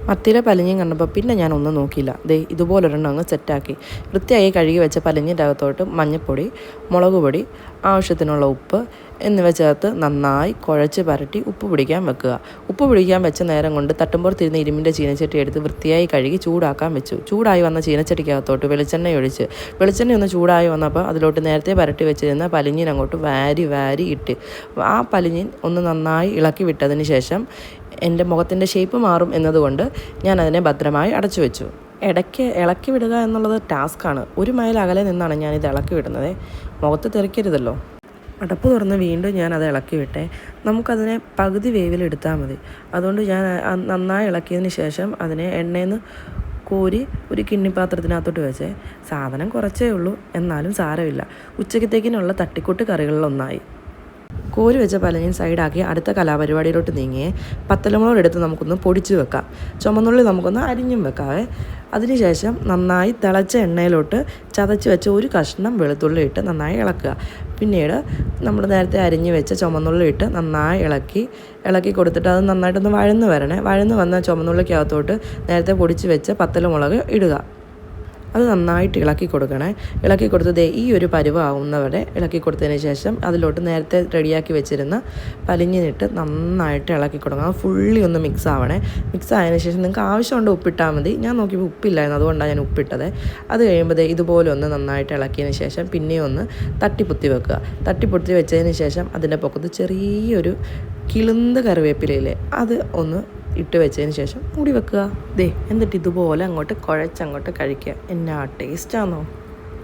മത്തിയിലെ പലിഞ്ഞയും കണ്ടപ്പോൾ പിന്നെ ഞാനൊന്നും നോക്കിയില്ല. ദേ ഇതുപോലൊരെണ്ണം അങ്ങ് സെറ്റാക്കി വൃത്തിയായി കഴുകി വെച്ച പലിഞ്ഞിൻ്റെ അകത്തോട്ട് മഞ്ഞൾപ്പൊടി, മുളക് പൊടി, ആവശ്യത്തിനുള്ള ഉപ്പ് എന്നിവ ചേർത്ത് നന്നായി കുഴച്ച് പരട്ടി ഉപ്പ് പിടിക്കാൻ വെക്കുക. ഉപ്പ് പിടിക്കാൻ വെച്ച നേരം കൊണ്ട് തട്ടുമ്പുറത്തിരുന്ന് ഇരുമ്പിൻ്റെ ചീനച്ചട്ടി എടുത്ത് വൃത്തിയായി കഴുകി ചൂടാക്കാൻ വെച്ചു. ചൂടായി വന്ന ചീനച്ചട്ടിക്കകത്തോട്ട് വെളിച്ചെണ്ണ ഒഴിച്ച് ഒന്ന് ചൂടായി വന്നപ്പോൾ അതിലോട്ട് നേരത്തെ പരട്ടി വെച്ചിരുന്ന പലിഞ്ഞിൻ അങ്ങോട്ട് വാരി ഇട്ട് ആ പലിഞ്ഞിൻ ഒന്ന് നന്നായി ഇളക്കി വിട്ടതിന് ശേഷം എൻ്റെ മുഖത്തിൻ്റെ ഷേപ്പ് മാറും എന്നതുകൊണ്ട് ഞാൻ അതിനെ ഭദ്രമായി അടച്ചു വെച്ചു. ഇടയ്ക്ക് ഇളക്കി വിടുക എന്നുള്ളത് ടാസ്ക്കാണ്. 1 മൈൽ അകലെ നിന്നാണ് ഞാനിത് ഇളക്കി വിടുന്നത്. മുഖത്ത് തെറിക്കരുതല്ലോ. അടപ്പ് തുറന്ന് വീണ്ടും ഞാൻ അത് ഇളക്കി വിട്ടേ. നമുക്കതിനെ പകുതി വേവിലെടുത്താൽ മതി. അതുകൊണ്ട് ഞാൻ നന്നായി ഇളക്കിയതിന് ശേഷം അതിനെ എണ്ണയിൽ നിന്ന് കോരി ഒരു കിണ്ണിപ്പാത്രത്തിനകത്തോട്ട് വെച്ചേ. സാധനം കുറച്ചേ ഉള്ളൂ, എന്നാലും സാരമില്ല. ഉച്ചക്കത്തേക്കിനുള്ള തട്ടിക്കൂട്ട് കറികളിലൊന്നായി. കോരി വെച്ച പലഞ്ഞിൻ സൈഡാക്കി അടുത്ത കലാപരിപാടിയിലോട്ട് നീങ്ങിയേ. പത്തലമുളക് എടുത്ത് നമുക്കൊന്ന് പൊടിച്ച് വെക്കാം. ചുമന്നുള്ളി നമുക്കൊന്ന് അരിഞ്ഞും വെക്കാവേ. അതിനുശേഷം നന്നായി തിളച്ച എണ്ണയിലോട്ട് ചതച്ച് വെച്ച ഒരു കഷ്ണം വെളുത്തുള്ളി ഇട്ട് നന്നായി ഇളക്കുക. പിന്നീട് നമ്മൾ നേരത്തെ അരിഞ്ഞ് വെച്ച ചുമന്നുള്ളി ഇട്ട് നന്നായി ഇളക്കി കൊടുത്തിട്ട് അത് നന്നായിട്ടൊന്ന് വഴന്ന് വന്ന ചുമന്നുള്ളിക്കകത്തോട്ട് നേരത്തെ പൊടിച്ച് വെച്ച പത്തലമുളക് ഇടുക. അത് നന്നായിട്ട് ഇളക്കി കൊടുക്കണേ. ഇളക്കി കൊടുത്തത് ഈ ഒരു പരുവാകുന്നവരെ ഇളക്കി കൊടുത്തതിന് ശേഷം അതിലോട്ട് നേരത്തെ റെഡിയാക്കി വെച്ചിരുന്ന പലിഞ്ഞിട്ട് നന്നായിട്ട് ഇളക്കി കൊടുക്കണം. അത് ഫുള്ളി ഒന്ന് മിക്സ് ആവണേ. മിക്സ് ആയതിനു ശേഷം നിങ്ങൾക്ക് ആവശ്യമുണ്ട് ഉപ്പിട്ടാൽ മതി. ഞാൻ നോക്കിയപ്പോൾ ഉപ്പില്ലായിരുന്നു, അതുകൊണ്ടാണ് ഞാൻ ഉപ്പിട്ടത്. അത് കഴിയുമ്പോൾ ഇതുപോലെ ഒന്ന് നന്നായിട്ട് ഇളക്കിയതിന് ശേഷം പിന്നെയും ഒന്ന് തട്ടിപ്പൊത്തി വെക്കുക. തട്ടിപ്പൊത്തി വെച്ചതിന് ശേഷം അതിൻ്റെ പൊക്കത്ത് ചെറിയൊരു കിളുന്ത് കറിവേപ്പിലയില്ലേ അത് ഒന്ന് ഇട്ട് വെച്ചതിന് ശേഷം മൂടി വെക്കുക. എന്നിട്ട് ഇതുപോലെ അങ്ങോട്ട് കുഴച്ചങ്ങോട്ട് കഴിക്കുക. എന്നാ ടേസ്റ്റാണോ!